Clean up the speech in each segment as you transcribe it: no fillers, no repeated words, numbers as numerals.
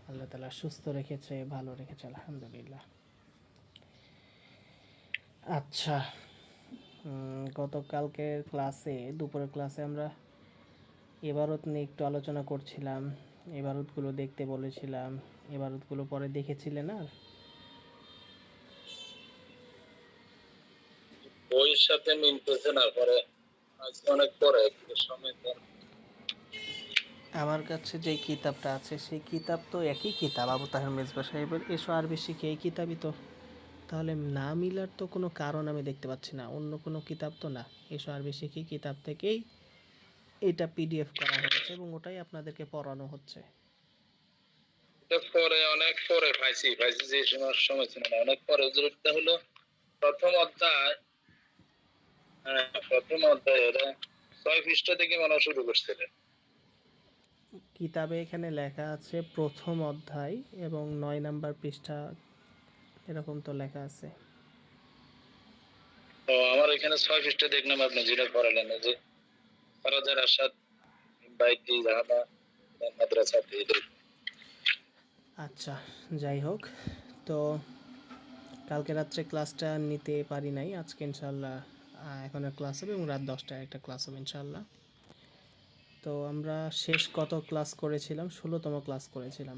আল্লাহ তাআলা সুস্থ রেখেছে, ভালো রেখেছে, আলহামদুলিল্লাহ। আচ্ছা, গতকালকের ক্লাসে, দুপুরের ক্লাসে আমরা ইবারত নিয়ে একটু আলোচনা করছিলাম। ইবারতগুলো দেখতে বলেছিলাম। ইবারতগুলো পরে দেখেছিলেন? আর বইয়ের সাথে মিলতেছে না, পরে আজকে অনেক পরে সময় পর। আমার কাছে যে কিতাবটা আছে সেই কিতাব তো একই কিতাব, আবু তাহের মেজবা সাহেবের এসো আরবি শিখে, এই কিতাবই তো। তাহলে না মিলার তো কোনো কারণ আমি দেখতে পাচ্ছি না, অন্য কোনো কিতাব তো না। এসো আরবি শিখি কিতাব থেকেই এটা পিডিএফ করা হয়েছে এবং ওটাই আপনাদেরকে পড়ানো হচ্ছে। পরে অনেক পরে পাইছি যে সময় ছিল না, অনেক পরে। হুজুরটা হলো প্রথম অধ্যায়, প্রথম অধ্যায় ওরা 6 পৃষ্ঠা থেকে মনে শুরু করছিলেন। কিতাবে এখানে লেখা আছে প্রথম অধ্যায় এবং 9 নাম্বার পৃষ্ঠা, এরকম তো লেখা আছে। তো আমার এখানে 6 পৃষ্ঠা দেখলাম আপনি যেটা পড়ালেন, যে ফরাজার আসাদ বাইতি জাহাদা মাদ্রাসাতে। আচ্ছা, যাই হোক, তো কালকে রাত্রে ক্লাসটা নিতে পারি নাই। আজকে ইনশাল্লাহ এখনের ক্লাস হবে এবং রাত 10টায় একটা ক্লাস হবে ইনশাল্লাহ। তো আমরা শেষ কত ক্লাস করেছিলাম? 16তম ক্লাস করেছিলাম।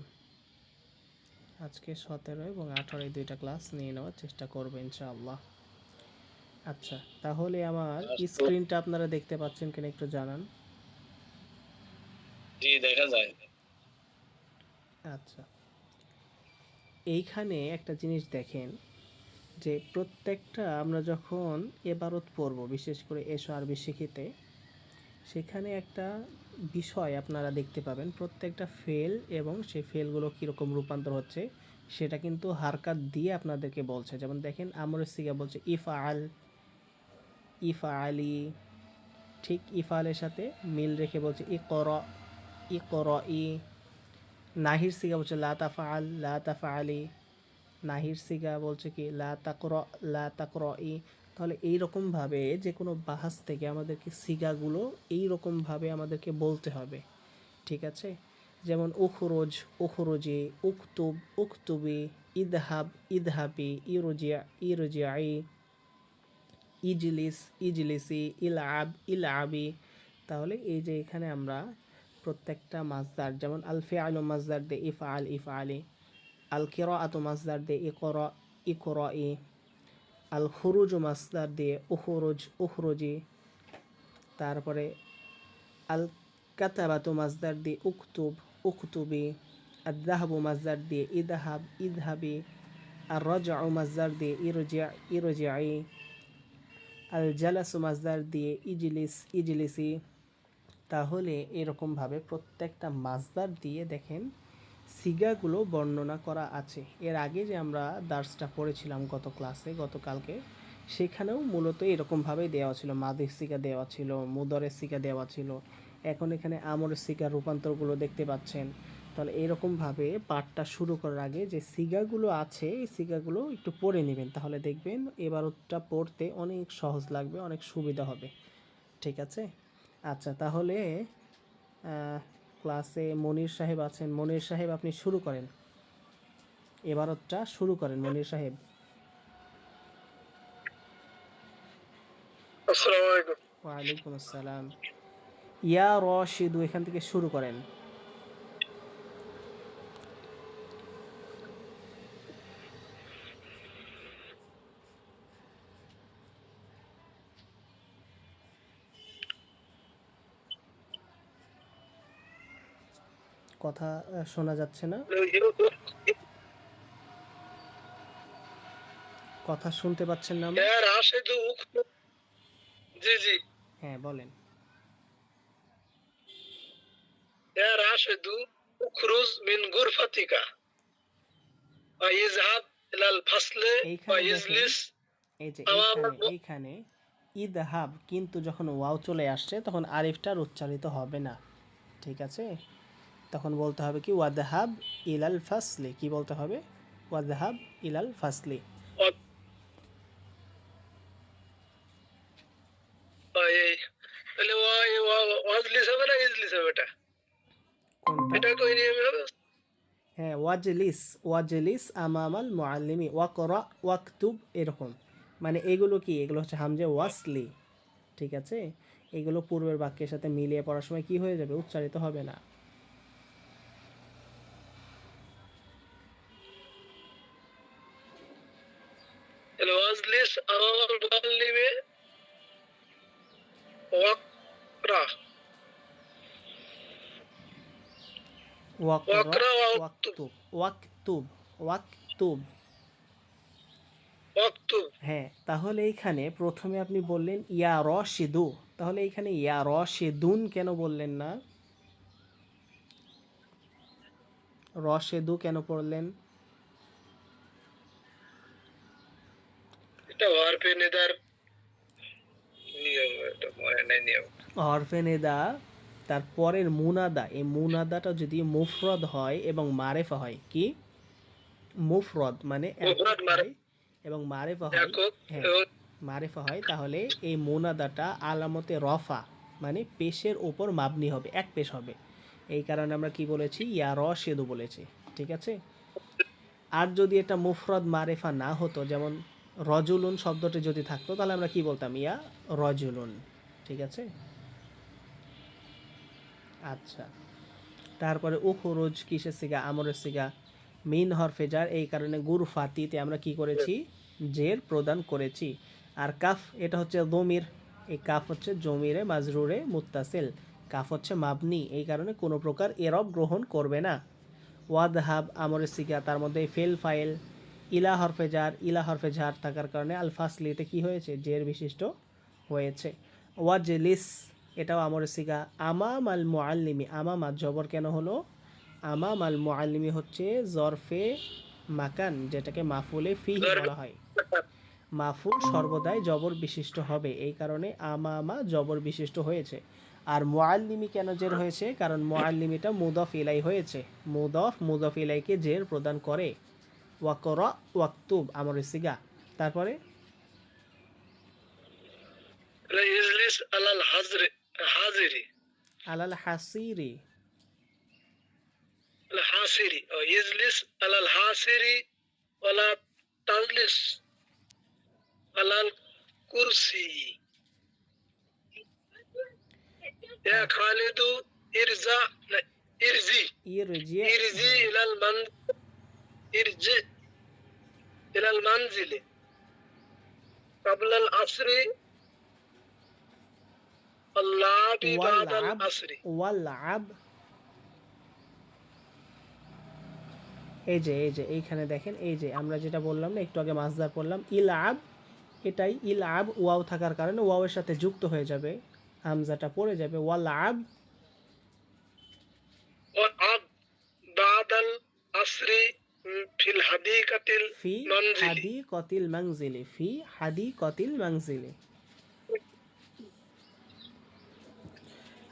আজকে 17 এবং 18 এই দুইটা ক্লাস নিয়ে নেওয়ার চেষ্টা করবো ইনশাআল্লাহ। আচ্ছা, তাহলে আমার স্ক্রিনটা আপনারা দেখতে পাচ্ছেন কিনা একটু জানান। জি, দেখা যায়। আচ্ছা, এইখানে একটা জিনিস দেখেন যে প্রত্যেকটা আমরা যখন এবারত পড়ব, বিশেষ করে এসো আরবি শিখিতে, সেখানে একটা বিষয় আপনারা দেখতে পাবেন, প্রত্যেকটা ফেল এবং সেই ফেলগুলো কীরকম রূপান্তর হচ্ছে সেটা কিন্তু হারকাত দিয়ে আপনাদেরকে বলছে। যেমন দেখেন, আমরের সিগা বলছে ইফআল, ইফআলি, ঠিক ইফআলের সাথে মিল রেখে বলছে ইকর, ইকরই। নাহির সিগা বলছে লা তাফআল, লা তাফআলি। নাহির সিগা বলছে কি লা তাকর, লা তাকরই। তাহলে এইরকমভাবে যে কোনো বাহাস থেকে আমাদেরকে সিগাগুলো এইরকমভাবে আমাদেরকে বলতে হবে, ঠিক আছে? যেমন উখরোজ, উখরোজি, উকতুব, উকতুবি, ইদহাব, ইদহাবি, ইরজিয়া, ইরজিয়াই, ইজলিস, ইজলিসি, ইলআব, ইলআবি। তাহলে এই যে এখানে আমরা প্রত্যেকটা মাজদার, যেমন আল ফিআলু মাজদার দিয়ে ইফআল, ইফআলি। আল কিরাআতু মাজদার দিয়ে ইকরা, ইকরাই। আল খুরুজু মাজদার দিয়ে উখরুজ, উখরুজি। তারপরে আল কাতাবাতু মাজদার দিয়ে উকতুব, উকতুবি। আর দাহাবু মাজদার দিয়ে ইদহাব, ইদহাবি। আর রজআউ মাজদার দিয়ে ইরজিয়া, ইরজিআই। আল জালাসু মাজদার দিয়ে ইজলিস, ইজলিসি। তাহলে এরকমভাবে প্রত্যেকটা মাজদার দিয়ে দেখেন সিগাগুলো বর্ণনা করা আছে। এর আগে যে আমরা দার্সটা পড়েছিলাম গত ক্লাসে, গতকালকে, সেখানেও মূলত এরকমভাবে দেওয়া ছিল, মাদির সিগা দেওয়া ছিল, মুদরের সিগা দেওয়া ছিল। এখন এখানে আমরের সিগার রূপান্তরগুলো দেখতে পাচ্ছেন। তাহলে এরকমভাবে পাঠটা শুরু করার আগে যে সিগাগুলো আছে এই সিগাগুলো একটু পড়ে নেবেন, তাহলে দেখবেন এবারটা পড়তে অনেক সহজ লাগবে, অনেক সুবিধা হবে, ঠিক আছে? আচ্ছা, তাহলে ক্লাসে মনির সাহেব আছেন। মনির সাহেব, আপনি শুরু করেন, এবারটা শুরু করেন মনির সাহেব। আসসালামু আলাইকুম। ওয়ালাইকুম আসসালাম। ইয়া রশিদু, এখান থেকে শুরু করেন। কথা শোনা যাচ্ছে না, কথা শুনতে পাচ্ছেন না আমরা। জি জি। হ্যাঁ, বলেন। يا راشد اخرج من غرفتك ويذهب إلى الفصل এইখানে দেখেন, ويجلس এই যে أمام এইখানে ইদহাব, কিন্তু যখন ওয়াও চলে আসছে তখন আরিফটার উচ্চারিত হবে না, ঠিক আছে? তখন বলতে হবে কি ওয়াদহাব ইলাল ফাসলি। কি বলতে হবে? ওয়াদহাব ইলাল ফাসলি। তাহলে ওয়াজলিস হবে না ইজলিস হবে? এটা কোনটা? এটা কই নিয়ে হবে? হ্যাঁ, ওয়াজলিস, ওয়াজলিস আমামাল মুআল্লিমি, ওয়াকরা, ওয়াকতুব, এরকম। মানে এগুলো কি, এগুলো হচ্ছে হামজে ওয়াসলি। ঠিক আছে, এগুলো পূর্বের বাক্যের সাথে মিলিয়ে পড়ার সময় কি হয়ে যাবে, উচ্চারিত হবে না। الوازلس أمام المعلم واقرأ ওয়াকরা, واقرأ واكتب ওয়াকতুব, ওয়াকতুব, ওয়াকতুব। واكتب হ্যাঁ, তাহলে এইখানে প্রথমে আপনি বললেন ইয়া রশিদু, তাহলে এইখানে ইয়া রশিদুন কেন বললেন না? রশেদু কেন পড়লেন? এটা ওয়ার্ফে নেদার নিয়ম, এটা মনে নাই নিয়ম। হরফে নেদা, তার পরের মুনাদা, এই মুনাদাটা যদি মুফরদ হয় এবং মারেফা হয়, কি মুফরদ মানে মুফরাদ একক হয় এবং মারেফা হয়, একক হ্যাঁ এবং মারেফা হয়, তাহলে এই মুনাদাটা আলামতে রফা মানে পেশের ওপর মাবনি হবে, এক পেশ হবে। এই কারণে আমরা কি বলেছি, ইয়া রশেদু বলেছি। ঠিক আছে, আর যদি এটা মুফরদ মারেফা না হতো, যেমন রজুলুন শব্দটি যদি থাকতো, তাহলে আমরা কি বলতাম, ইয়া রজুলুন। ঠিক আছে, আচ্ছা। তারপরে উখরুজ কিসের সিগা, আমরের সিগা, মিন হরফে জার, এই কারণে গুরফাতিতে আমরা কি করেছি, জের প্রদান করেছি। আর কাফ, এটা হচ্ছে দমির, এই কাফ হচ্ছে জমিরে মাজরুরে মুত্তাসিল, কাফ হচ্ছে মাবনি, এই কারণে কোনো প্রকার এরব গ্রহণ করবে না। ওয়াদহাব আমরের সিগা, তার মধ্যে ফেল ফাইল, ইলা হরফে জার, ইলা হরফে ঝার থাকার কারণে আল ফাসলিতে কি হয়েছে, জের বিশিষ্ট হয়েছে। ওয়াজলিস, এটাও আমরের সিগা। আমাম আল মুআল্লিমি, আমামা জবর কেন হলো, আমাম আল মুআল্লিমি হচ্ছে জরফে মাকান, যেটাকে মাফুলে ফিহি বলা হয়। মাফুল সর্বদাই জবর বিশিষ্ট হবে, এই কারণে আমামা জবর বিশিষ্ট হয়েছে। আর মুআল্লিমি কেন জের হয়েছে, কারণ মুআল্লিমিটা মুদফ ইলাই হয়েছে, মুদফ ইলাইকে জের প্রদান করে। ওয়াকরা, ওয়াকতুব আমরের সিগা। তারপরে يجلس على الحاضر আলাল হাসিরি, الحاصري أو يجلس على الحاصري ولا تجلس على الكرسي يا خالد ارجع ارجي ইরজি, ارجي إلى ارجع إلى المنزل قبل العصر اللعب بعد ওয়ালআব, العصر ওয়ালআব। এই যে এইখানে দেখেন, এই যে আমরা যেটা বললাম না একটু আগে, মাসদার পড়লাম ইলআব, এটাই ইলআব, ওয়াও থাকার কারণে ওয়াওয়ের সাথে যুক্ত হয়ে যাবে, হামজাটা পড়ে যাবে, ওয়ালআব। والعب بعد العصر في الحديقة ফি المنزل হাদি কতিল মাংজিলি, ফি হাদি কতিল মাংজিলি।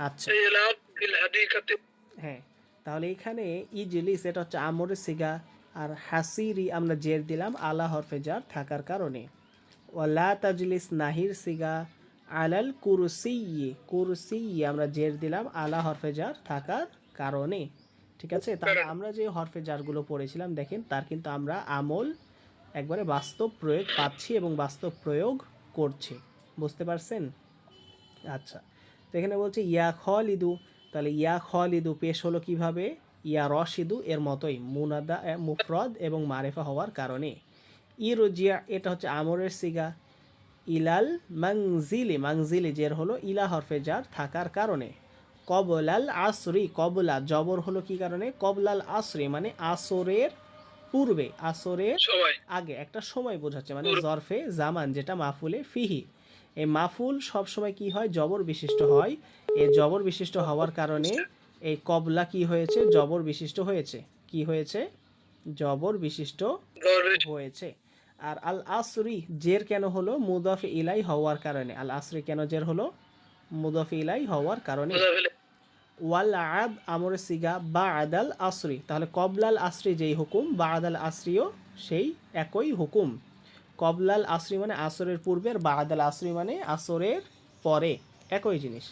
আচ্ছা, يلعب في الحديقة হ্যাঁ, তাহলে এখানে ইজলিস এটা হচ্ছে আমরের সিগা, আর হাসিরি আমরা জের দিলাম আলা হরফে জার থাকার কারণে। ওয়ালা তাজলিস নাহির সিগা, আলাল কুরসি, কুরসি আমরা জের দিলাম আলা হরফে জার থাকার কারণে। ঠিক আছে, তাহলে আমরা যে হরফে জারগুলো পড়েছিলাম দেখেন, তার কিন্তু আমরা আমল একবারে বাস্তব প্রয়োগ পাচ্ছি এবং বাস্তব প্রয়োগ করছি, বুঝতে পারছেন? আচ্ছা, তো এখানে বলছে ইয়া খলিদু, তাহলে ইয়া খলিদু পেশ হলো কিভাবে, ইয়া রশিদু এর মতোই, মুনাদা মুফরদ এবং মারেফা হওয়ার কারণে। ইরজিয়া, এটা হচ্ছে আমরের সিগা, ইলাল মাংজিলি, মাংজিলি জের হলো ইলা হরফে জার থাকার কারণে। কবলাল আসরি, কবলা জবর হলো কি কারণে, কবলাল আসরি মানে আসরের পূর্বে, আসরের সময় আগে, একটা সময় বোঝাচ্ছে, মানে জরফে জামান যেটা মাফুলে ফিহি। এই মাফুল সব সময় কি হয়, জবর বিশিষ্ট হয়। এই জবর বিশিষ্ট হওয়ার কারণে এই কবলা কি হয়েছে, জবর বিশিষ্ট হয়েছে। কি হয়েছে, জবর বিশিষ্ট হয়েছে। আর আল আসরি জের কেন হলো, মুদাফ ইলাই হওয়ার কারণে। আল আসরি কেন জের হলো, মুদাফ ইলাই হওয়ার কারণে। ওয়াল আব আমরের সিগা বা আদাল আসরি, তাহলে কবলাল আসরি যেই হুকুম, বা আদাল আসরিও সেই একই হুকুম। কবলাল আসরি মানে আসরের পূর্বের, বা আদাল আসরি মানে আসরের পরে, একই জিনিস।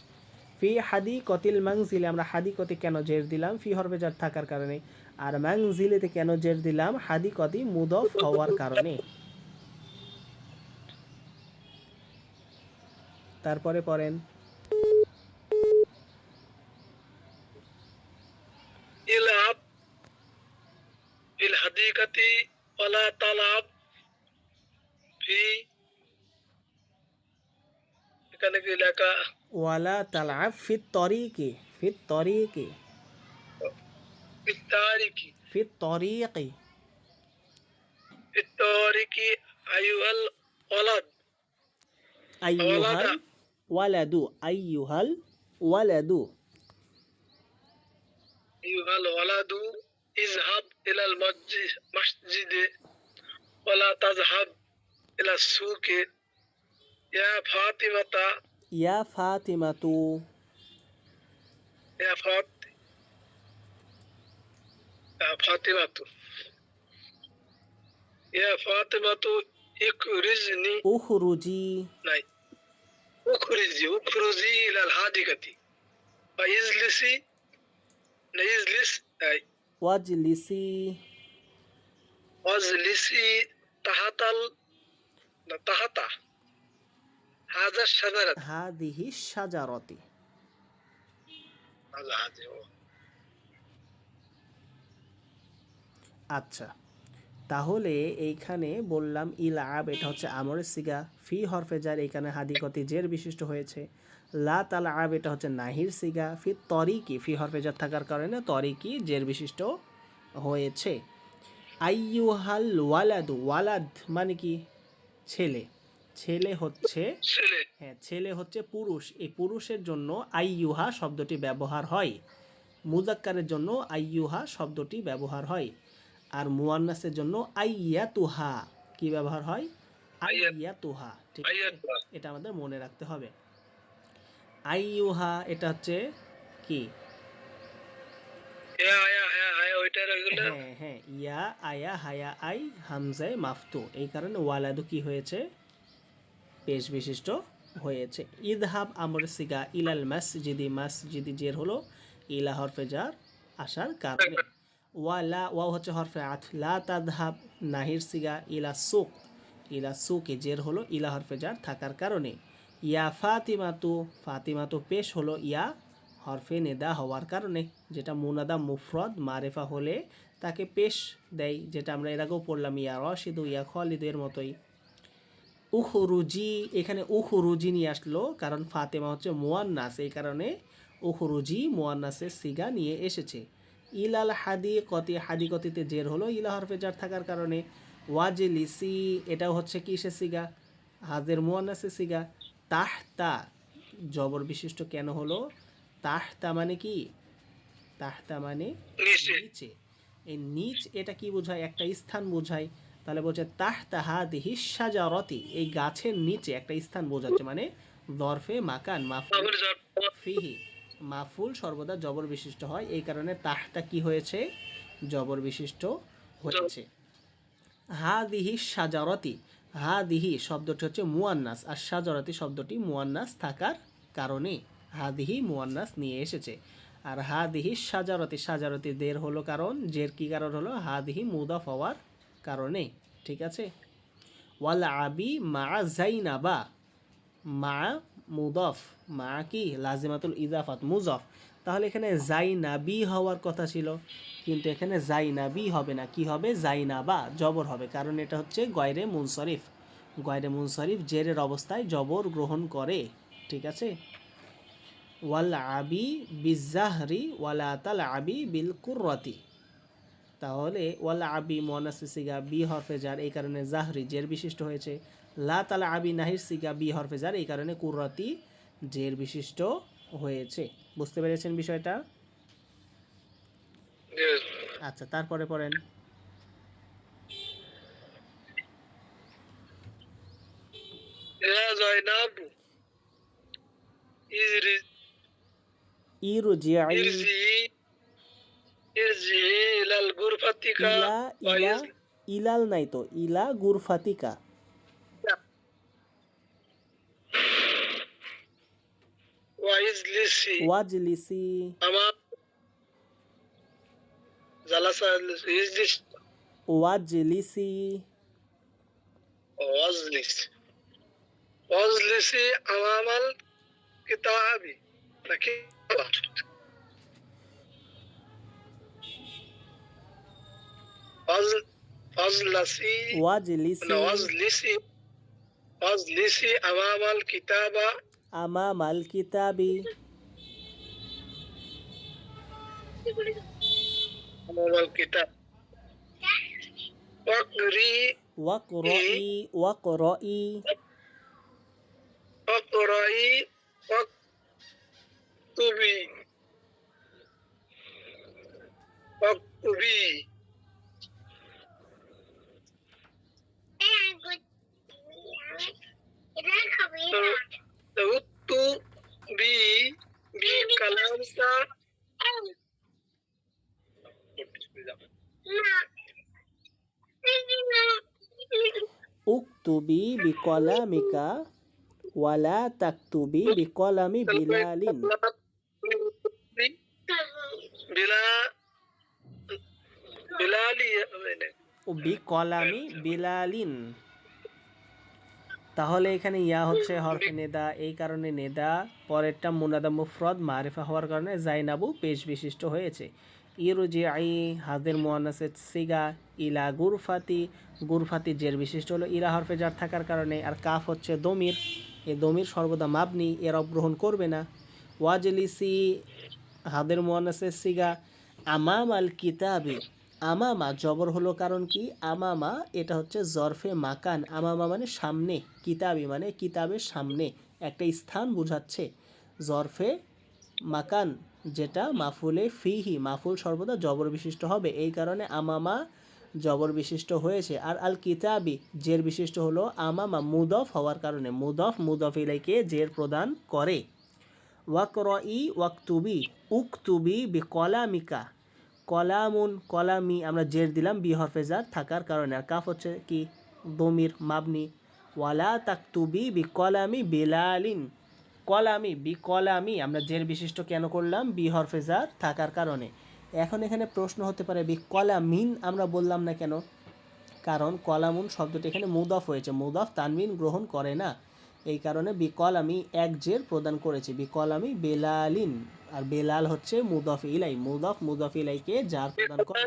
ফি হাদি কতিল মাংজিলে আমরা হাদি কতি কেন জের দিলাম, ফি হরফে জার থাকার কারণে। আর মানজিলিতে কেন জের দিলাম? হাদিকতি মুদফ হওয়ার কারণে। তারপরে পড়েন। ইলআব ফিল হাদিকাতি ওয়ালা তালাব ফি, এখানে কি লেখা? ওয়ালা তালআব ফিত তরিকি, ফিত তরিকি, বিতারিকি, ফিত তরিকি। বিতারিকি আইয়ুহাল ওয়ালাদ, আইয়ুহাল ওয়ালাদা, ওয়ালাদু, আইয়ুহাল ওয়ালাদু। আইয়ুহাল ওয়ালাদু ইযহাব ইলাল মসজিদে ওয়ালা তাযহাব ইলা সুকে, ইয়া ফাতিমাতা, ইয়া ফাতিমাতু, ইয়া ফাতিমাতু, ইয়া ফাতিমাতু ইকরিজনি, উখরুজি, নাই, উখরুজি ইলাল হাদিকাতি বা ইজলিসি, না ইজলিস, নাই, ওয়াজলিসি, ওয়াজলিসি তাহাতাল, না তাহাতা হাজার সাজারাত, হাদিহি শাজারতি। হাজা হাজে ও। আচ্ছা, তাহলে এইখানে বললাম ইলাব, এটা হচ্ছে আমরের সিগা। ফি হরফে জার, এখানে হাদিকতি জের বিশিষ্ট হয়েছে। লা তালআব, এটা হচ্ছে নাহির সিগা। ফি তরিকি, ফি হরফে জার থাকার কারণে তরিকি জের বিশিষ্ট হয়েছে। আইয়ুহাল ওয়ালাদু, ওয়ালাদ মানে কি? ছেলে। ছেলে হচ্ছে, ছেলে, হ্যাঁ, ছেলে হচ্ছে পুরুষ। এই পুরুষের জন্য আইয়ুহা শব্দটি ব্যবহার হয়। মুজাক্কারের জন্য আইয়ুহা শব্দটি ব্যবহার হয়। আর মুয়ান্নাসের জন্য আইয়াতুহা কি ব্যবহার হয়? আয়াত, আইয়াতুহা। ঠিক আছে, আয়াত, এটা আমাদের মনে রাখতে হবে। আইয়ুহা এটা হচ্ছে কি? ইয়া আয়া আয়া আয়া, ওইটা রেগুলার। হ্যাঁ হ্যাঁ, ইয়া আয়া হায়া আই হামজায় মাফতু, এই কারণে ওয়ালাদু কি হয়েছে? পেশ বিশিষ্ট হয়েছে। ইদহাব আমর সিগা, ইলাল মাসজিদি, মাসজিদি জের হলো ইলা হরফে জার আসার কারণে। ওয়ালা, ওয়াও হচ্ছে হরফে আত। লা তাদহাব নাহির সিগা, ইলা সুক, ইলা সুকে জের হলো ইলা হরফে জার থাকার কারণে। ইয়া ফাতিমাতু, ফাতিমাতু পেশ হলো ইয়া হরফে নেদা হওয়ার কারণে। যেটা মুনাদা মুফরদ মারেফা হলে তাকে পেশ দেয়, যেটা আমরা এর আগেও পড়লাম, ইয়া রশিদু, ইয়া খলিদের মতোই। উখরুজি, এখানে উখরুজি নিয়ে আসলো কারণ ফাতেমা হচ্ছে মুয়ান্নাস, এই কারণে উখরুজি মুয়ান্নাসের সিগা নিয়ে এসেছে। ইলাল হাদিকতি, হাদিকতিতে জের হলো ইলা হরফে জার থাকার কারণে। ওয়াজলিসি, এটাও হচ্ছে কিসের সিগা? হাজের মুয়ান্নাসের সিগা। তাহতা জবর বিশিষ্ট কেন হলো? তাহতা মানে কি? তাহতা মানে নিচে, নিচে। এই নিচ এটা কি বোঝায়? একটা স্থান বোঝায়। তাহলে বলছে তাহতা হাদিহি শাজারতি, এই গাছের নিচে একটা স্থান বোঝাচ্ছে, মানে দরফে মাকান, মাফুল আবার জব, ফিহি। মাফুল সর্বদা জবর বিশিষ্ট হয়, এই কারণে তাহতা কি হয়েছে? জবর বিশিষ্ট হয়েছে। হাদিহি শাজারতি, হাদিহি শব্দটি হচ্ছে মুয়ান্নাস, আর শাজারতি শব্দটি মুয়ান্নাস থাকার কারণে হাদিহি মুয়ান্নাস নিয়ে এসেছে। আর হাদিহি শাজারতি, শাজারতি দের হলো কারণ, জের কি কারণ হলো? হাদিহি মুদাফ হওয়ার কারণে। ঠিক আছে। ওয়াল আবি মা জাইনাবা, মা মুদফ, মা কি? লাজিমাতুল ইজাফাত মুজফ। তাহলে এখানে জাইনাবি হওয়ার কথা ছিল, কিন্তু এখানে জাইনাবি হবে না, কি হবে? জাইনাবা, জবর হবে, কারণ এটা হচ্ছে গয়রে মুনসরিফ। গয়রে মুনসরিফ জেরের অবস্থায় জবর গ্রহণ করে। ঠিক আছে। ওয়াল আবি বিজাহরি ওয়ালা তাল আবি বিল কুররাতি, তাহলে ওয়াল আবি মুয়ান্নাসের সিগা, বি হরফে জার, এই কারণে জাহরি জের বিশিষ্ট হয়েছে। লা তালা আবি নাহির সিগা, বি হরফে জার, এই কারণে কুররাতি জের বিশিষ্ট হয়েছে। বুঝতে পেরেছেন বিষয়টা? আচ্ছা, তারপরে পড়েন। ইয়া জয়নাব ইজরি, ইরজিআই, ইরজি, ইরজি ইলাল গুরফাতিকা ইলা, ওয়া ইলা, ইলাল নাই তো, ইলা গুরফাতিকা। ওয়া ইজলিসি, ওয়াজলিসি, আমার জালাসা ইজলিস ওয়াজলিসি ওয়াজলিস ওয়াজলিসি আমামাল কিতাবি নাকি ওয়াজলাসি ওয়াজলিসি ওয়াজলিসি ওয়াজলিসি আমামাল কিতাবা আমামাল কিতাবি আমামাল কিতাব ওয়াকরি ওয়াকরই ওয়াকরই ওয়াকরাই ওয়াকতুবি ওয়াকতুবি উক্তুবি বিকালামকা উকতুবি বিকলামিকা ওয়ালা তাকতুবি বিকলামি বিলালিন বিলা বিলালি বিকলামি বিলালিন। তাহলে এখানে ইয়া হচ্ছে হরফে নেদা, এই কারণে নেদা, পরেরটা মুনাদা মুফরদ মারিফা হওয়ার কারণে জাইনাবু পেশ বিশিষ্ট হয়েছে। ইরজিআই হাদের মুয়ান্নাসের সিগা, ইলা গুরফাতি, গুরফাতি জের বিশিষ্ট হলো ইলা হরফে জার থাকার কারণে, আর কাফ হচ্ছে দমির, এই দমির সর্বদা মাবনি, এর গ্রহণ করবে না। ওয়াজলিসি হাদের মুয়ান্নাসের সিগা, আমাম আল কিতাবি, আমামা জবর হলো কারণ কি, আমামা এটা হচ্ছে জরফে মাকান, আমামা মানে সামনে, কিতাবি মানে কিতাবের সামনে একটা স্থান বোঝাচ্ছে, জরফে মাকান যেটা মাফুলে ফিহি, মাফুল সর্বদা জবর বিশিষ্ট হবে, এই কারণে আমামা জবর বিশিষ্ট হয়েছে। আর আল কিতাবি জের বিশিষ্ট হলো আমামা মুদফ হওয়ার কারণে, মুদফ মুদফ ইলাইকে জের প্রদান করে। ওয়াকরই ওয়াকতুবি, উকতুবি বিকলামিকা, কলামুন কলামি আমরা জের দিলাম বি হরফে জার থাকার কারণে, আর কাফ হচ্ছে কি দমির মাবনি। ওয়ালা তাকতুবি বিকলামি বিলালিন, কলামি বিকলামি আমরা জের বিশিষ্ট কেন করলাম, বি হরফে জার থাকার কারণে। এখন এখানে প্রশ্ন হতে পারে বিকলামিন আমরা বললাম না কেন, কারণ কলামুন শব্দটি এখানে মুদফ হয়েছে, মুদফ তানবিন গ্রহণ করে না, এই কারণে বিকল আমি এক জের প্রদান করেছি, বিকল আমি বেলালিন, আর বেলাল হচ্ছে মুদফ ইলাই, মুদফ মুদফ ইলাইকে যার প্রদান করে,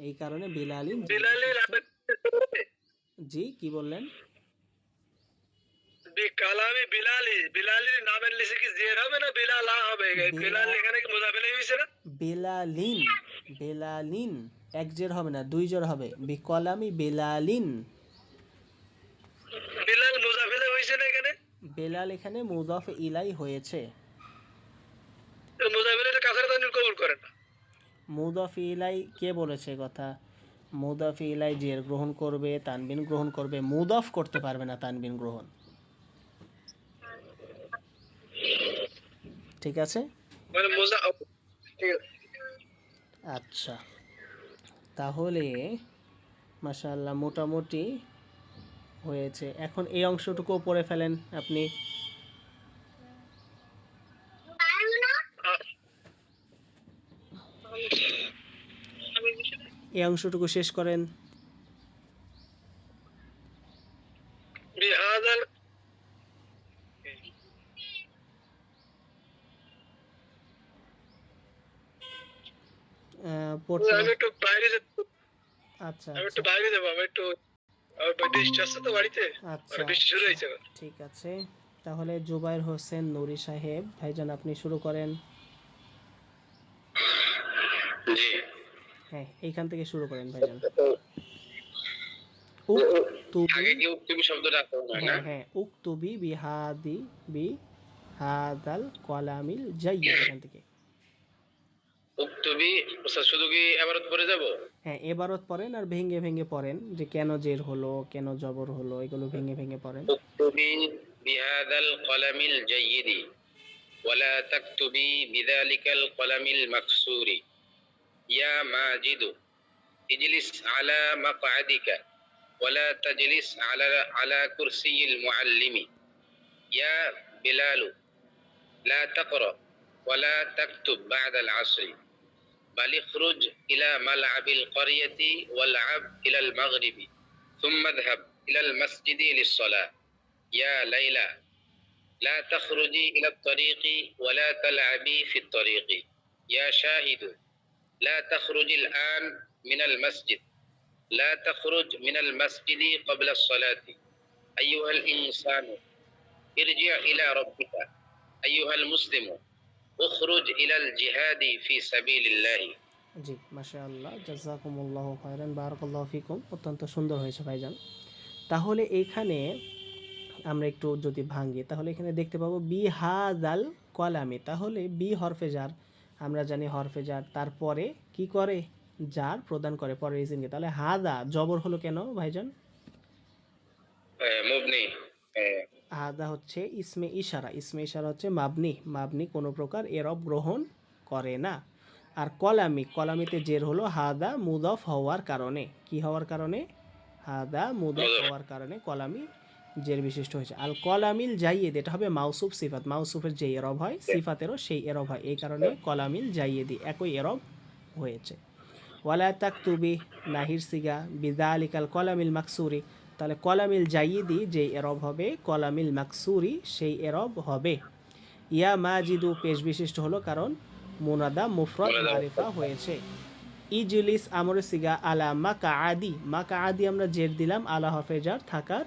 এই কারণে বেলালিন। জি কি বললেন? বিকালামি বিলালি, বিলালির নামের লিখে কি জের হবে না বিলালা হবে? বিলাল এখানে কি মুজাফ ইলাইহি হইছে না? বেলালিন, বেলালিন এক জের হবে না, দুই জের হবে, বিকলামি বেলালিন। বিলাল মুজাফ ইলাইহি হইছে না এখানে? বেলাল এখানে মুদফ ইলাই হয়েছে। তো মুজাফ ইলাইহি কাসরা তানবিন কবুল করে না। মুদফ ইলাই কে বলেছে কথা? মুদফ ইলাই জের গ্রহণ করবে, তানবিন গ্রহণ করবে, মুদফ করতে পারবে না তানবিন গ্রহণ। ঠিক আছে, মানে মুজা ঠিক আছে। আচ্ছা তাহলে মাশাআল্লাহ মোটামুটি হয়েছে। এখন এই অংশটুকু পড়ে ফেলেন আপনি। এই অংশটুকু শেষ করেন। বিহাদাল পড়তে আমি একটু বাইরে আচ্ছা আমি একটু বাইরে যাবো, আমি একটু বৃষ্টি আসছে তো বাড়িতে, আচ্ছা বৃষ্টি শুরু হয়েছে। ঠিক আছে, তাহলে জুবাইর হোসেন নুরি সাহেব ভাইজান আপনি শুরু করেন। জি হ্যাঁ এইখান থেকে শুরু করেন ভাইজান। আগে কি উক্তবি শব্দটা আছে না? হ্যাঁ হ্যাঁ উক্তুবি বিহাদি বিহাদাল কলামিল জাইয়্যিদ, এখান থেকে। উক্তবি শুধু কি এবারত পড়ে যাব? হ্যাঁ এবারত পড়েন আর ভেঙে ভেঙে পড়েন, যে কেন জের হলো কেন জবর হলো এগুলো ভেঙে ভেঙে পড়েন। উক্তবি বিহাদাল কলামিল জাইয়্যিদি ওয়ালা তাকতুবি বিযালিকাল কলামিল মাকসুরি ইয়া মাজিদু ইজলিস আলা মাকআদিকা ওয়ালা তাজলিস আলা কুরসিয়িল মুআল্লিমি ইয়া বিলালু লা তাকরা ওয়ালা তাকতুব বা'দাল আসরি بل اخرج إلى ملعب القرية والعب إلى المغرب ثم اذهب إلى المسجد للصلاة يا ليلى لا تخرجي إلى الطريق ولا تلعبي في الطريق يا شاهد لا تخرج الآن من المسجد لا تخرج من المسجد قبل الصلاة أيها الإنسان ارجع إلى ربك أيها المسلم اخرج إلى الجهاد في سبيل الله জি, মাশাআল্লাহ, জাযাকুমুল্লাহু খায়রান, বারাকাল্লাহু ফিকুম। অত্যন্ত সুন্দর হয়েছে ভাইজান। তাহলে এখানে আমরা একটু যদি ভাঙি তাহলে এখানে দেখতে পাবো বি হাদাল কলামি। তাহলে বি হরফে জার, আমরা জানি হরফে জার তারপরে কি করে, জার প্রদান করে পরের ইসিমকে। তাহলে হাদা জবর হলো কেন ভাইজান? مبني হাদা হচ্ছে ইসমে ইশারা, ইসমে ইশারা হচ্ছে মাবনি, মাবনি কোনো প্রকার এরব গ্রহণ করে না। আর কলামি, কলামিতে জের হলো হাদা মুদফ হওয়ার কারণে, কি হওয়ার কারণে? হাদা মুদফ হওয়ার কারণে কলামি জের বিশিষ্ট হয়েছে। আল কলামিল জাইয়েদ, এটা হবে মাউসুফ সিফাত, মাউসুফের যে এরব হয় সিফাতেরও সেই এরব হয়, এই কারণে কলামিল জাইয়েদি একই এরব হয়েছে। ওয়ালা তাকতুবি নাহির সিগা বিদালিকাল কলামিল মাকসুরি, তাহলে কলামিল জাইদি যে এরব হবে কলামিল মাকসুরি সেই এরব হবে। ইয়া মাজিদু পেশ বিশিষ্ট হলো কারণ মুনাদা মুফরদ মারিফা হয়েছে। ইজলিস আমরে সিগা আলা মাকা আদি, মাকা আদি আমরা জের দিলাম আলা হরফেজার থাকার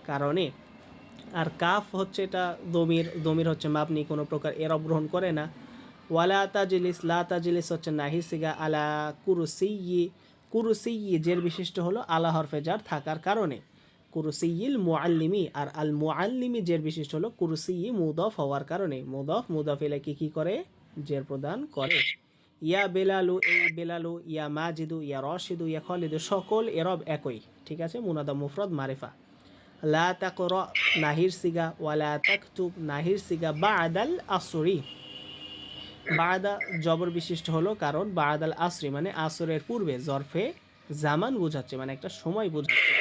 কারণে। আর কাফ হচ্ছে এটা দমির, দমির হচ্ছে মাবনি, কোনো প্রকার এরব গ্রহণ করে না। ওয়ালা তাজলিস, লা তাজলিস হচ্ছে নাহির সিগা আলা কুরসিয়্যি, কুরসিয়্যি জের বিশিষ্ট হলো আলা হরফেজার থাকার কারণে। কুরসিয়িল মুআল্লিমি, আর আল মুআল্লিমি জের বিশিষ্ট হলো কুরসিয়্যি মুদফ হওয়ার কারণে, মুদফ মুদফ ইলাইহি কি করে, জের প্রদান করে। ইয়া বেলালু, এই বেলালু, ইয়া মাজিদু, ইয়া রশিদু, ইয়া খালিদু সকল এরব একই, ঠিক আছে, মুনাদা মুফরদ মারিফা। লা তাকরা নাহির সিগা, ওয়ালা তাকতুব নাহির সিগা বাদাল আসরি, বাদা জবর বিশিষ্ট হলো কারণ বাদাল আসরি মানে আসরের পূর্বে, জরফে জামান বোঝাচ্ছে মানে একটা সময় বোঝাচ্ছে,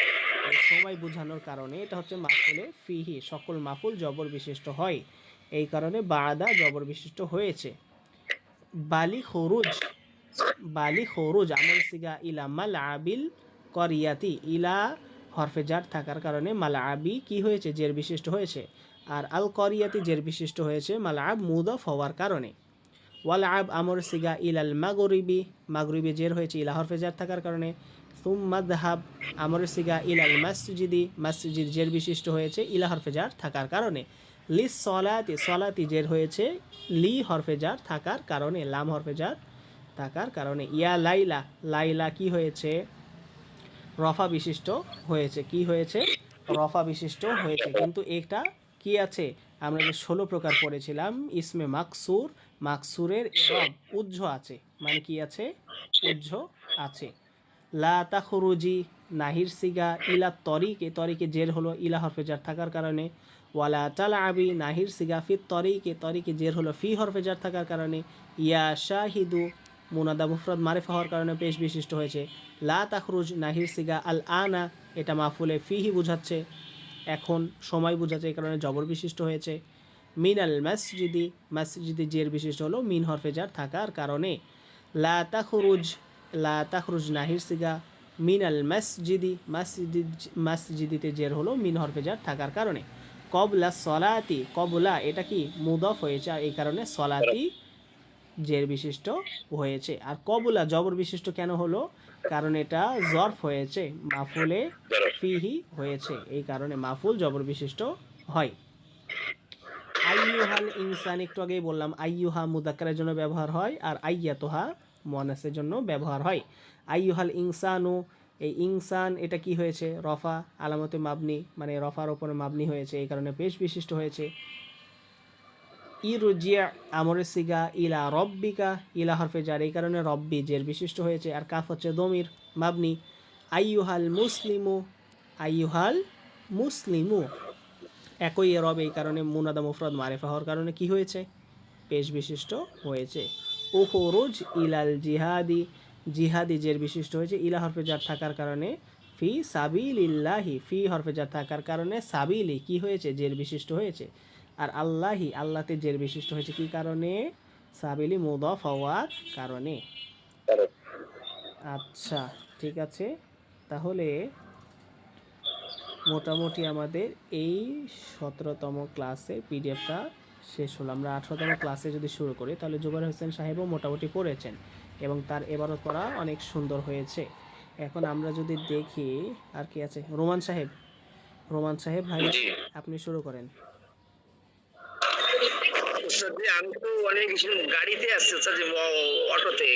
এই সময় বোঝানোর কারণে এটা হচ্ছে মাফুলে ফিহি, সকল মাফুল জবর বিশিষ্ট হয়, এই কারণে বাদা জবর বিশিষ্ট হয়েছে। বালি খরুজ, বালি খরুজ আমল সিগা ইলা মাল আবিল করিয়াতি, ইলা হরফে জার থাকার কারণে মাল আবি কি হয়েছে, জের বিশিষ্ট হয়েছে। আর আল করিয়াতি জের বিশিষ্ট হয়েছে মাল আব মুদফ হওয়ার কারণে। ওয়াল আব আমর সিগা ইলাল মাগরিবি, মাগরিবি জের হয়েছে ইলা হরফে জার থাকার কারণে। সুম্মা যাহাব আমর সিগা ইলাল মাসজিদি, মাসজিদ জের বিশিষ্ট হয়েছে ইলা হরফে জার থাকার কারণে। লিস সলাতি, সলাতি জের হয়েছে লি হরফে জার থাকার কারণে, লাম হরফে জার থাকার কারণে। ইয়া লাইলা, লাইলা কি হয়েছে, রফা বিশিষ্ট হয়েছে, কি হয়েছে, রফা বিশিষ্ট হয়েছে। কিন্তু এটা কি আছে, আমরা যে 16 প্রকার পড়েছিলাম ইসমে মাকসুর, মাকসুরের এরব উজ্জ আছে, মানে কি আছে, উজ্জ আছে। লা তাখরুজি নাহির সিগা ইলা তরিকে, তরিকে জের হলো ইলা হরফে জার থাকার কারণে। ওয়ালা তালআবি নাহির সিগা ফি তরিকে, তরিকে জের হলো ফি হরফে জার থাকার কারণে। ইয়া শাহিদু মুনাদা মুফরদ মারিফা হওয়ার কারণে পেশ বিশিষ্ট হয়েছে। লা তাখরুজ নাহির সিগা আল আনা, এটা মাফুলে ফিহি বুঝাচ্ছে, এখন সময় বুঝাচ্ছে, এই কারণে জবর বিশিষ্ট হয়েছে। মিনাল মসজিদি, মসজিদি জের বিশিষ্ট হলো মিন হরফে জার থাকার কারণে। লা তাখরুজ, লা তাখরুজ নাহির সিগা মিনাল মসজিদি, মসজিদ মসজিদিতে জের হলো মিন হরফে জার থাকার কারণে। কবলা সলাতি, কবলা এটা কি মুদফ হয়েছে, আর এই কারণে সলাতি জের বিশিষ্ট হয়েছে। আর কবুলা জবর বিশিষ্ট কেন হলো, কারণ এটা জরফ হয়েছে, মাফুলে ফিহি হয়েছে, এই কারণে মাফুল জবর বিশিষ্ট হয়। আইয়ুহাল ইনসান, একটু আগেই বললাম আইয়ুহা মুদাক্কারের জন্য ব্যবহার হয়, আর আইয়াতুহা মুয়ান্নাসের জন্য ব্যবহার হয়। আইয়ুহাল ইনসানু, এই ইনসান এটা কি হয়েছে, রফা আলামতে মাবনি, মানে রফার ওপরে মাবনি হয়েছে, এই কারণে পেশ বিশিষ্ট হয়েছে। ইরজিয়া আমরে সিগা ইলা রব্বিকা, ইলা হরফে জার, এই কারণে রব্বি জের বিশিষ্ট হয়েছে। আর কাফ হচ্ছে দমির মাবনি। আইয়ুহাল মুসলিমু, আইয়ুহাল মুসলিমু একই এরব, এই কারণে মুনাদা মুফরদ মারিফা হওয়ার কারণে কি হয়েছে, পেশ বিশিষ্ট হয়েছে। উখরুজ ইলাল জিহাদি, জিহাদি জের বিশিষ্ট হয়েছে ইলা হরফে জার থাকার কারণে। ফি সাবিলিল্লাহি, ফি হরফে জার থাকার কারণে সাবিলি কি হয়েছে, জের বিশিষ্ট হয়েছে। আর আল্লাহি, আল্লাহতে জের বিশিষ্ট হয়েছে কি কারণে, সাবিলি মুদফ হওয়ার কারণে। আচ্ছা, ঠিক আছে। তাহলে মোটামুটি আমাদের এই 17তম ক্লাসের পিডিএফটা শেষ হলো। আমরা 18তম ক্লাসে যদি শুরু করি তাহলে জুবাইর হোসেন সাহেবও মোটামুটি পড়েছেন এবং তার এবারও পড়া অনেক সুন্দর হয়েছে। এখন আমরা যদি দেখি আর কি আছে, রোমান সাহেব ভাইজান জি আপনি শুরু করেন। স্যার জি, আমি তো অনেক গাড়িতে আসছি স্যার জি, অটোতে।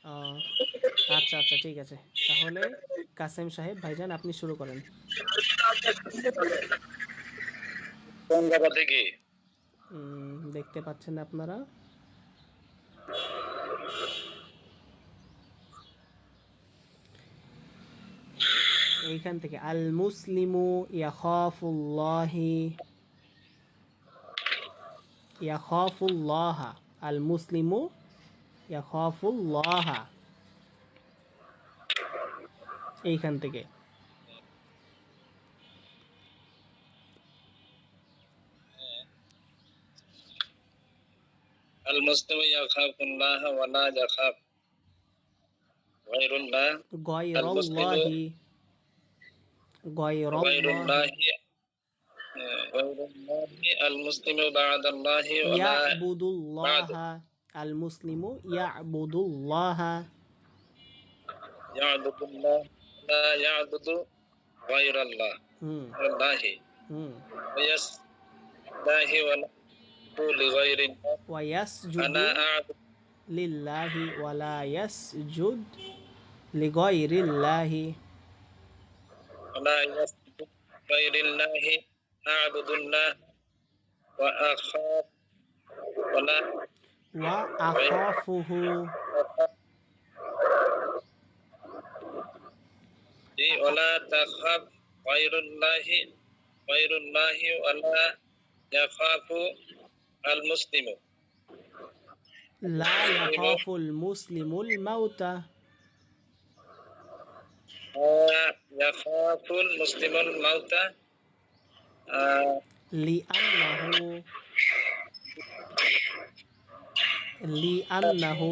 আহ, আচ্ছা আচ্ছা, ঠিক আছে। তাহলে কাসেম সাহেব ভাইজান আপনি শুরু করেন। কোন জায়গা থেকে? দেখতে পাচ্ছেন না আপনারা? এইখান থেকে আল মুসলিমু ইয়াখাফুল্লাহা, আল মুসলিমু ইয়াখাফুল্লাহা, এইখান থেকে। আল মুসলিমু ইয়াখাফুল্লাহ ওয়া লা ইয়াখাফ গায়রুল্লাহ। আল মুসলিমু গয়রল্লাহি, গয়রল্লাহি, গায়রুল্লাহি গায়রুল্লাহি আল মুসলিমু বা'দাল্লাহি ওয়া লা বা'দু ইয়াবুদুল্লাহা, আল মুসলিমু ইয়াবুদুল্লাহা। ইয়া'বুদুল্লাহ লা ইয়া'বুদু গায়রাল্লাহ হুম আল্লাহি হুম ওয়া ইয়াসদাহি ওয়া লা ইয়া'বুদু লিগায়রিল্লাহ ওয়ায়াসজুদু আনা আ'বুদু লিল্লাহি ওয়ালা ইয়াসজুদ লিগয়রিল্লাহি ওয়া লা ইয়াসজুদু লিগায়রিল্লাহি আ'বুদুল্লাহ ওয়া আখাফ ওয়া লা ওয়া আখাফুহু। ওয়া লা তাখাফ গায়রুল্লাহি ওয়া লা ইয়াখাফু আল মুসলিমু লা ইয়াখাফুল মুসলিমুল মাউতা ইয়াখাফুল মুসলিমুল মাউতা লিআন্নাহু লিআন্নাহু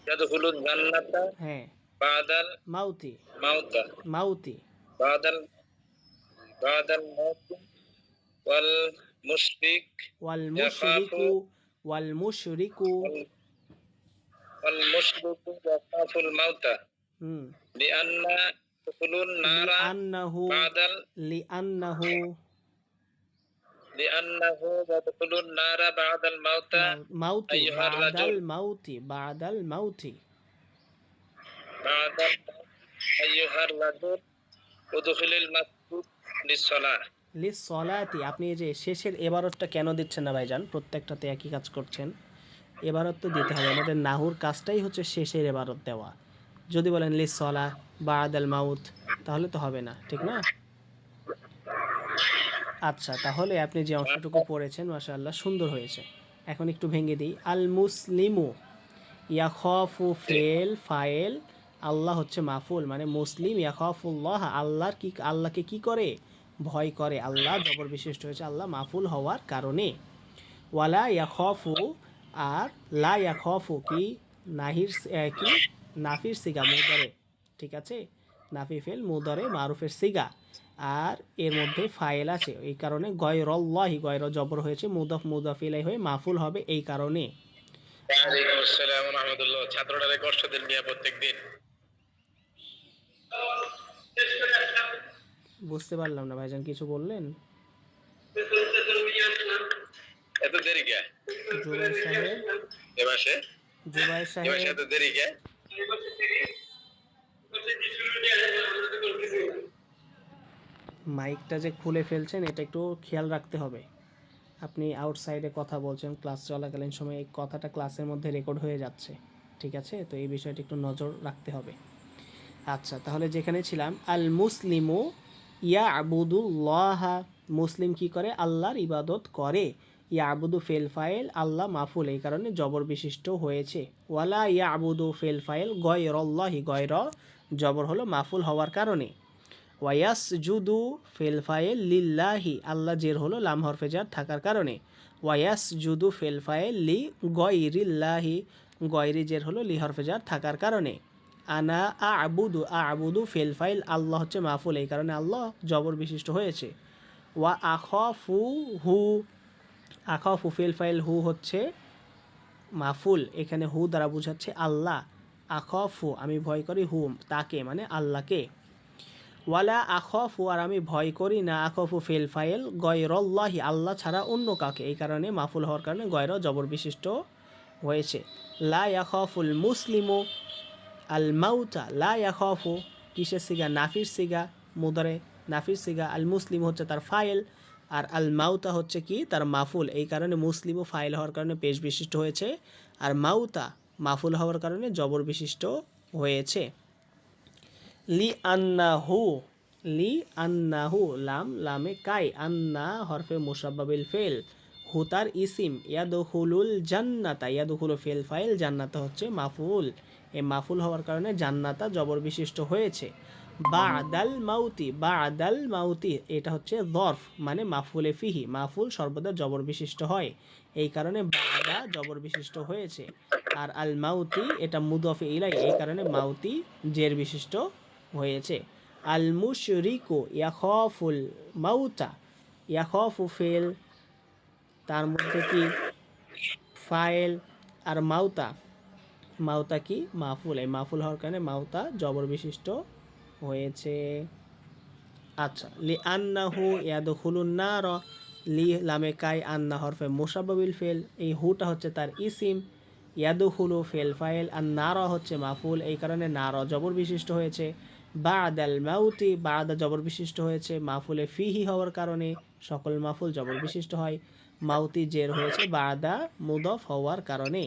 ইয়াদখুলুল জান্নাতা হ্যাঁ, বাদাল মাউতি মাউতা মাউতি বাদাল বাদাল মাউতি ওয়াল মুশরিক ওয়াল ইয়াখাফু মুশরিকু ওয়াল মুশরিকু ওয়াল মুশরিকু ইয়াখাফুল মাউতা হুম লিআন্না ইয়াদখুলুন নারা লিআন্নাহু বাদাল লিআন্নাহু লিআন্নাহু ইয়াদখুলুন নারা বাদাল মাউতা মাউতি আইয়ুহার রাজুল বাদাল মাউতি বাদাল আইয়ুহার রাজুল উদখিলিল মাসজিদ লিসসালাহ। লিসসালাতি, আপনি এই যে শেষের এবারতটা কেন দিচ্ছেন না ভাইজান? প্রত্যেকটাতে একই কাজ করছেন। এবারত তো দিতে হবে, আমাদের নাহুর কাজটাই হচ্ছে শেষের এবারত দেওয়া। যদি বলেন লিসসালা বাদাল মাউত তাহলে তো হবে না, ঠিক না? আচ্ছা, তাহলে আপনি যে অংশটুকু পড়েছেন মাশাআল্লাহ সুন্দর হয়েছে। এখন একটু ভেঙে দিই। আল মুসলিমু ইয়াখাফু ফেল ফাইল, আল্লাহ হচ্ছে মাফুল, মানে মুসলিম ইয়াখাফুল্লাহ আল্লাহকে কি করে? ভয় করে। আল্লাহ জবর বিশিষ্ট হয়েছে আল্লাহ মাফুল হওয়ার কারণে। ওয়ালা ইয়াখাফু, আর লা ইয়াখাফু কি কি নাফির সিগা মুদারে, ঠিক আছে? নাফি ফেল মুদারে মারুফের সিগা, আর এর মধ্যে ফাইল আছে, এই কারণে গয়রল্লাহি, গয়র জবর হয়েছে, মুদাফ ইলাই হয়ে মাফুল হবে এই কারণে। ওয়ালাইকুম আসসালাম ওয়া রাহমাতুল্লাহ। ছাত্রটারে কষ্ট দেন মিয়া প্রত্যেকদিন। বুঝতে পারলাম না ভাইজান, কিছু বললেন? এত দেরি কে? জুবাইর সাহেব, এবারে জুবাইর সাহেব এত দেরি কে? মাইকটা যে খুলে ফেলছেন এটা একটু খেয়াল রাখতে হবে। আপনি আউটসাইডে কথা বলছেন ক্লাস চলাকালীন সময়, এই কথাটা ক্লাসের মধ্যে রেকর্ড হয়ে যাচ্ছে, ঠিক আছে? তো এই বিষয়টা একটু নজর রাখতে হবে। আচ্ছা, তাহলে যেখানে ছিলাম, আল মুসলিমু ইয়াবুদুল্লাহ, মুসলিম কি করে? আল্লাহর ইবাদত করে। ইয়াবুদু ফেল ফাইল, আল্লাহ মাফুল, এই কারণে জবর বিশিষ্ট হয়েছে। ওয়ালা ইয়াবুদু ফেল ফাইল গয়রল্লাহি, গয়র জবর হলো মাফুল হওয়ার কারণে। ওয়াইয়াস জুদু ফেল ফাইল লিল্লাহি, আল্লাহ জের হলো লাম হরফে জার থাকার কারণে। ওয়াইয়াস জুদু ফেল ফাইল লি গয়রিল্লাহি, গয়রি জের হলো লি হরফে জার থাকার কারণে। আনা আবুদু ফেল ফাইল, আল্লাহ হচ্ছে মাফুল, এই কারণে আল্লাহ জবর বিশিষ্ট হয়েছে। ওয়া আখফু ফেল ফাইল, হু হচ্ছে মাফুল, এখানে হু দ্বারা বোঝাচ্ছে আল্লাহ। আখফু আমি ভয় করি, হু তাকে মানে আল্লাহকে। ওয়ালা আখফু আর আমি ভয় করি না, আখফু ফেল ফাইল গয়রল্লাহি আল্লাহ ছাড়া অন্য কাকে, এই কারণে মাফুল হওয়ার কারণে গয়র জবর বিশিষ্ট হয়েছে। লা ইয়াখফুল মুসলিমু আল মাউতা, লা ইয়াখফু কিসের সিগা, নাফির সিগা, মুদারে নাফির সিগা, আল মুসলিম হচ্ছে তার ফাইল, আর আল মাউতা হচ্ছে কি তার মাফুল, এই কারণে মুসলিমও ফাইল হওয়ার কারণে পেশ বিশিষ্ট হয়েছে, আর মাউতা মাফুল হওয়ার কারণে জবর বিশিষ্ট হয়েছে। লিআন্নাহু, লিআন্নাহু লামে কাই, আন্না হরফে মুসাব্বাবিল ফেল, হু তার ইসিম, ইয়াদখুলুল জান্নাতা, ইয়াদখুলু ফেল ফাইল, জান্নাতা হচ্ছে মাফুল, এই মাফুল হওয়ার কারণে জান্নাতা জবর বিশিষ্ট হয়েছে। বাদাল মাউতি এটা হচ্ছে যরফ মানে মাফুলে ফিহি, মাফুল সর্বদা জবর বিশিষ্ট হয়, এই কারণে বাদা জবর বিশিষ্ট হয়েছে। আর আল মাউতি এটা মুদফে ইলাই, এই কারণে মাউতি জের বিশিষ্ট হয়েছে। আল মুশরিকু ইয়াখাফুল মাউতা, ইয়াখাফু ফেল, তার মধ্যে কি ফাইল, আর মাউতা কি মাফুল, এই মাফুল হওয়ার কারণে মাউতা জবর বিশিষ্ট হয়েছে। আচ্ছা, লি আন্নাহু ইয়াদখুলুন নার, লি লামে কাই, আন্না হরফে মুসাব্বাবিল ফেল, এই হুটা হচ্ছে তার ইসিম, ইয়াদখুলু ফেল ফাইল, আর নার হচ্ছে মাফুল, এই কারণে নার জবর বিশিষ্ট হয়েছে। বাদাল মাউতি বাদা জবর বিশিষ্ট হয়েছে মাফুলে ফিহি হওয়ার কারণে, সকল মাফুল জবর বিশিষ্ট হয়, মাউতি জের হয়েছে বাদা মুদফ হওয়ার কারণে।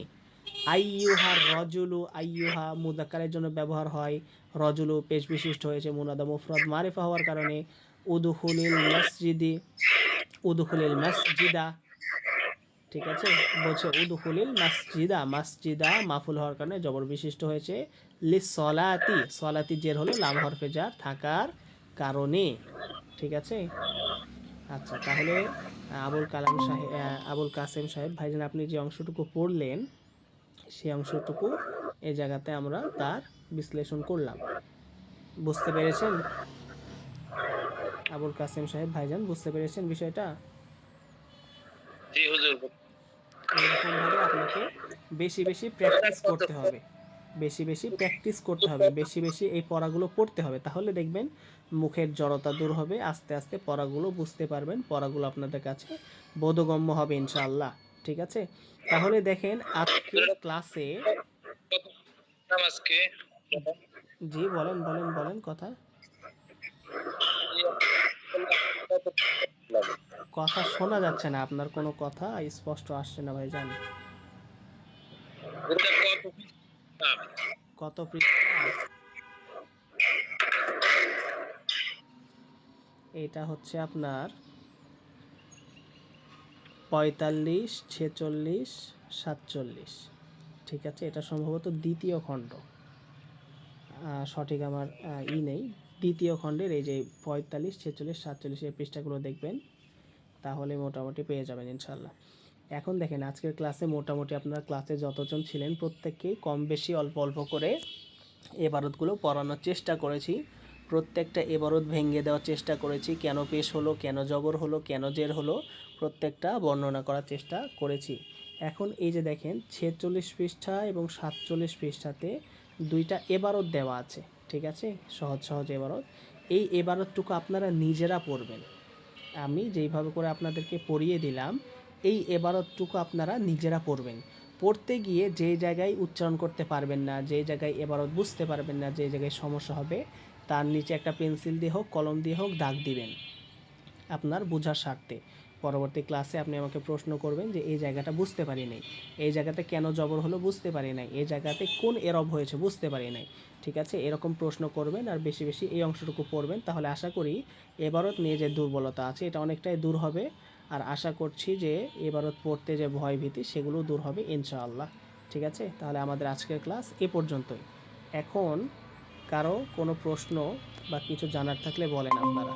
আইয়ুহার রজুলু, আইয়ুহা মুদাক্কারের জন্য ব্যবহার হয়, রজুলু পেশ বিশিষ্ট হয়েছে মুনাদা মুফরদ মারিফা হওয়ার কারণে। উদুখুলিল মাসজিদা, ঠিক আছে বলছে উদুখুলিল মাসজিদা, মাসজিদা মাফুল হওয়ার কারণে জবর বিশিষ্ট হয়েছে। লিসলাতি, সলাতি জের হলো লাম হরফে জার থাকার কারণে, ঠিক আছে। আচ্ছা, তাহলে আবুল কাসেম সাহেব ভাইজান আপনি যে অংশটুকু পড়লেন সেই অংশটুকু এই জায়গাতে আমরা তার বিশ্লেষণ করলাম, বুঝতে পেরেছেন আবুল কাসেম সাহেব ভাইজান, বুঝতে পেরেছেন বিষয়টা? জি হুজুর। এরকমভাবে আপনাকে বেশি বেশি প্র্যাকটিস করতে হবে, বেশি বেশি এই পড়াগুলো পড়তে হবে, তাহলে দেখবেন মুখের জড়তা দূর হবে, আস্তে আস্তে পড়াগুলো বুঝতে পারবেন, পড়াগুলো আপনাদের কাছে বোধগম্য হবে ইনশাআল্লাহ, ঠিক আছে। তাহলে দেখেন আজকের ক্লাসে, আজকে জি বলেন কথা শোনা যাচ্ছে না, আপনার কোনো কথা স্পষ্ট আসছে না ভাইজান। কত পৃষ্ঠা? এটা হচ্ছে আপনার 45, 46, 47, ঠিক আছে। এটা সম্ভবত দ্বিতীয় খণ্ড, সঠিক আমার নেই, দ্বিতীয় খণ্ডের এই যে 45, 46, 47 এই পৃষ্ঠাগুলো দেখবেন, তাহলে মোটামুটি পেয়ে যাবেন ইনশাল্লাহ। এখন দেখেন আজকের ক্লাসে মোটামুটি আপনার ক্লাসে যতজন ছিলেন প্রত্যেককেই কম বেশি অল্প অল্প করে এবারতগুলো পড়ানোর চেষ্টা করেছি, প্রত্যেকটা এবারত ভেঙে দেওয়ার চেষ্টা করেছি, কেন পেশ হলো, কেন জবর হলো, কেন জের হলো, প্রত্যেকটা বর্ণনা করার চেষ্টা করেছি। এখন এই যে দেখেন 46 পৃষ্ঠা এবং 47 পৃষ্ঠাতে দুইটা এবারত দেওয়া আছে, ঠিক আছে, সহজ এবারত। এই এবারতটুকু আপনারা নিজেরা পড়বেন, আমি যেইভাবে করে আপনাদেরকে পড়িয়ে দিলাম এই এবারতটুকু আপনারা নিজেরা পড়বেন। পড়তে গিয়ে যে জায়গায় উচ্চারণ করতে পারবেন না, যে জায়গায় এবারত বুঝতে পারবেন না, যে জায়গায় সমস্যা হবে, তার নিচে একটা পেন্সিল দিয়ে হোক কলম দিয়ে হোক দাগ দিবেন আপনার বোঝার স্বার্থে। পরবর্তী ক্লাসে আপনি আমাকে প্রশ্ন করবেন যে এই জায়গাটা বুঝতে পারি নাই, এই জায়গাতে কেন জবর হলো বুঝতে পারি নাই, এই জায়গাতে কোন এরব হয়েছে বুঝতে পারি নাই, ঠিক আছে, এরকম প্রশ্ন করবেন আর বেশি বেশি এই অংশটুকু পড়বেন, তাহলে আশা করি এবারত নিয়ে যে দুর্বলতা আছে এটা অনেকটাই দূর হবে, আর আশা করছি যে এবারত পড়তে যে ভয় ভীতি সেগুলো দূর হবে ইনশাআল্লাহ, ঠিক আছে। তাহলে আমাদের আজকের ক্লাস এ পর্যন্তই। এখন কারো কোনো প্রশ্ন বা কিছু জানার থাকলে বলেন আপনারা।